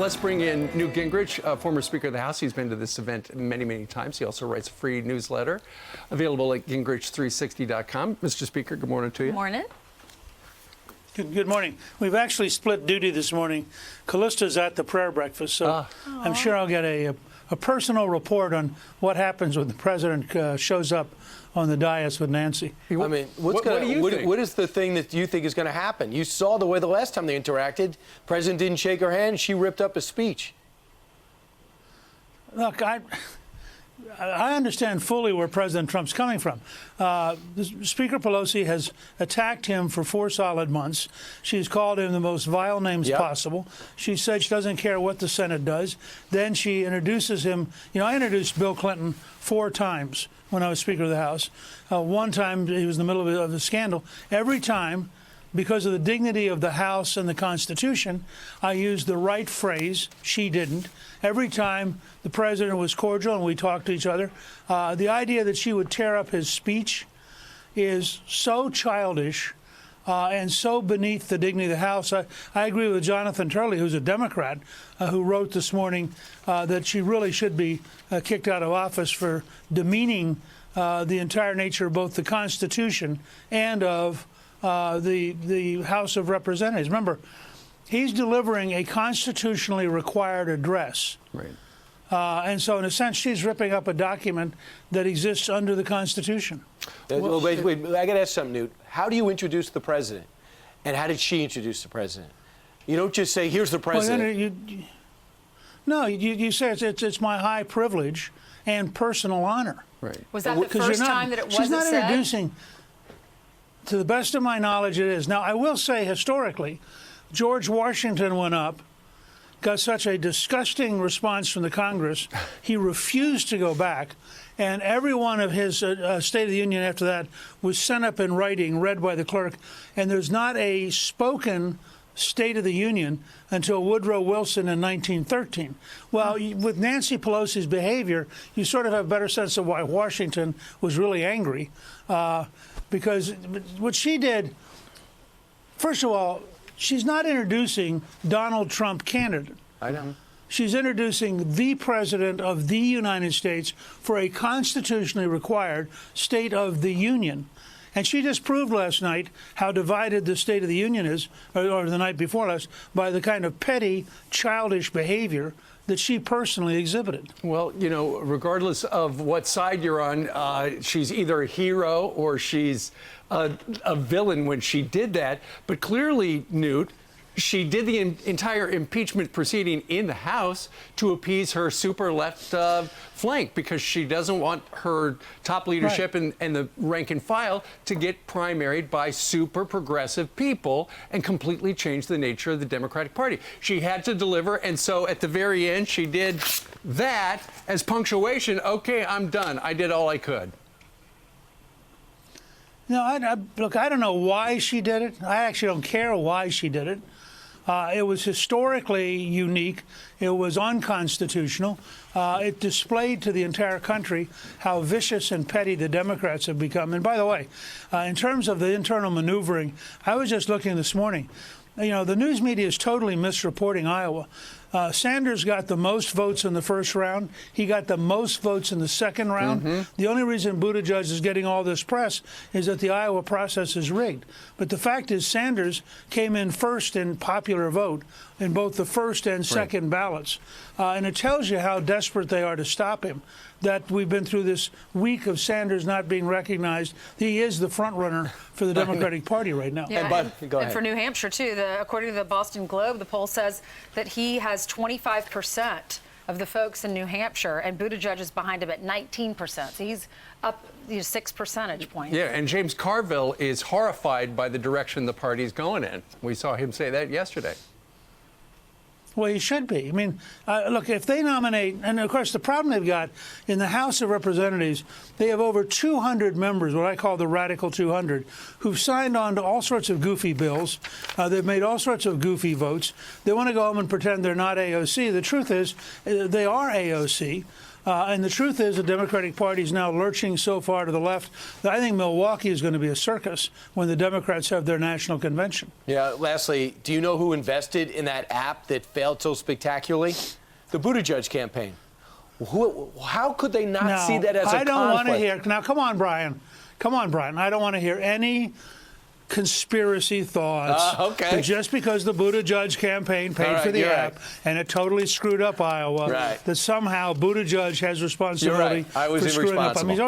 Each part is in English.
Let's bring in Newt Gingrich, former Speaker of the House. He's been to this event many, many times. He also writes a free newsletter available at gingrich360.com. Mr. Speaker, good morning to you. Good morning. Good morning. We've actually split duty this morning. Callista's at the prayer breakfast, so I'm sure I'll get a personal report on what happens when the president shows up on the dais with Nancy. I mean, what is the thing that you think is going to happen? You saw the way the last time they interacted, President didn't shake her hand, she ripped up a speech. Look, I understand fully where President Trump's coming from. Speaker Pelosi has attacked him for 4 solid months. She's called him the most vile names possible. She said she doesn't care what the Senate does. Then she introduces him. You know, I introduced Bill Clinton 4 times when I was Speaker of the House. One time he was in the middle of a scandal. Every time, because of the dignity of the House and the Constitution, I used the right phrase. She didn't. Every time the president was cordial and we talked to each other, the idea that she would tear up his speech is so childish and so beneath the dignity of the House. I agree with Jonathan Turley, who's a Democrat, who wrote this morning that she really should be kicked out of office for demeaning the entire nature of both the Constitution and of the House of Representatives. Remember, he's delivering a constitutionally required address. Right. And so, in a sense, she's ripping up a document that exists under the Constitution. Well, wait, I got to ask something, Newt. How do you introduce the president? And how did she introduce the president? You don't just say, here's the president. Well, you say it's my high privilege and personal honor. Right. Was that the first time that it wasn't said? She's not introducing. To the best of my knowledge, it is. Now, I will say, historically, George Washington went up, got such a disgusting response from the Congress, he refused to go back, and every one of his State of the Union after that was sent up in writing, read by the clerk, and there's not a spoken State of the Union until Woodrow Wilson in 1913. Well, with Nancy Pelosi's behavior, you sort of have a better sense of why Washington was really angry. Because what she did, first of all, she's not introducing Donald Trump candidate. I know. She's introducing the President of the United States for a constitutionally required State of the Union. And she just proved last night how divided the State of the Union is, or the night before last, by the kind of petty, childish behavior that she personally exhibited. Well, you know, regardless of what side you're on, she's either a hero or she's a villain when she did that. But clearly, Newt, she did the entire impeachment proceeding in the House to appease her super left flank, because she doesn't want her top leadership and the rank and file to get primaried by super progressive people and completely change the nature of the Democratic Party. She had to deliver, and so at the very end, she did that as punctuation. Okay, I'm done. I did all I could. No, look, I don't know why she did it. I actually don't care why she did it. It was historically unique. It was unconstitutional. It displayed to the entire country how vicious and petty the Democrats have become. And by the way, in terms of the internal maneuvering, I was just looking this morning. You know, the news media is totally misreporting Iowa. Sanders got the most votes in the first round. He got the most votes in the second round. The only reason Buttigieg is getting all this press is that the Iowa process is rigged. But the fact is Sanders came in first in popular vote in both the first and second ballots. And it tells you how desperate they are to stop him, that we've been through this week of Sanders not being recognized. He is the front runner for the Democratic Party right now. Yeah, go ahead. And for New Hampshire, too, according to the Boston Globe, the poll says that he has 25% of the folks in New Hampshire, and Buttigieg is behind him at 19%. So he's up 6 percentage points. Yeah, and James Carville is horrified by the direction the party's going in. We saw him say that yesterday. Well, he should be. I mean, look, if they nominate, and of course the problem they've got in the House of Representatives, they have over 200 members, what I call the Radical 200, who've signed on to all sorts of goofy bills. They've made all sorts of goofy votes. They want to go home and pretend they're not AOC. The truth is, they are AOC. And the truth is the Democratic Party is now lurching so far to the left that I think Milwaukee is going to be a circus when the Democrats have their national convention. Yeah, lastly, do you know who invested in that app that failed so spectacularly? The Buttigieg campaign. How could they not see that as a conflict? I don't want to hear. Now, come on, Brian. Come on, Brian. I don't want to hear any conspiracy thoughts. Okay. That just because the Buttigieg campaign paid for the app and it totally screwed up Iowa, that somehow Buttigieg has responsibility I was for screwing up. I mean,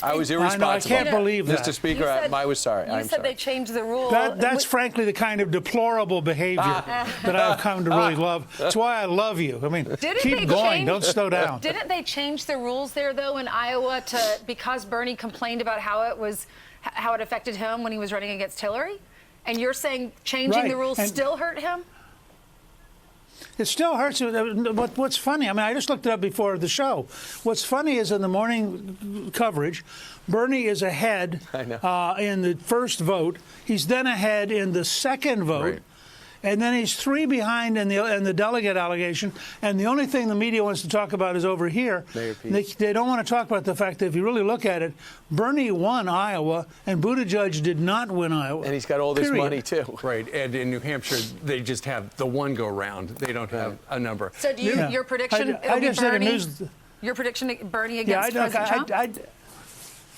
I was irresponsible. I can't believe that. Mr. Speaker, I was sorry. You said they changed the rule. That's frankly the kind of deplorable behavior that I've come to really love. That's why I love you. I mean, keep going. Don't slow down. Didn't they change the rules there, though, in Iowa because Bernie complained about how it affected him when he was running against Hillary? And you're saying changing the rules still hurt him? It still hurts. What's funny, I mean, I just looked it up before the show. What's funny is in the morning coverage, Bernie is ahead in the first vote. He's then ahead in the second vote. Right. And then he's 3 behind in the delegate allegation. And the only thing the media wants to talk about is over here. They don't want to talk about the fact that if you really look at it, Bernie won Iowa and Buttigieg did not win Iowa. And he's got all this money, too. Right. And in New Hampshire, they just have the one go round. They don't have a number. So do you, your prediction, I just did a Bernie, news. your prediction, Bernie against President Trump?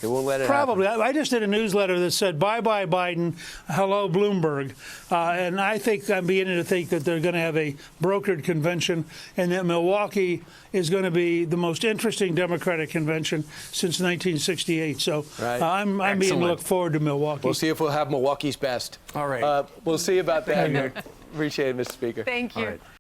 They won't let it Probably. happen. I just did a newsletter that said, bye-bye Biden, hello Bloomberg. And I think I'm beginning to think that they're going to have a brokered convention and that Milwaukee is going to be the most interesting Democratic convention since 1968. So I'm beginning to look forward to Milwaukee. We'll see if we'll have Milwaukee's best. All right. We'll see about that. Appreciate it, Mr. Speaker. Thank you.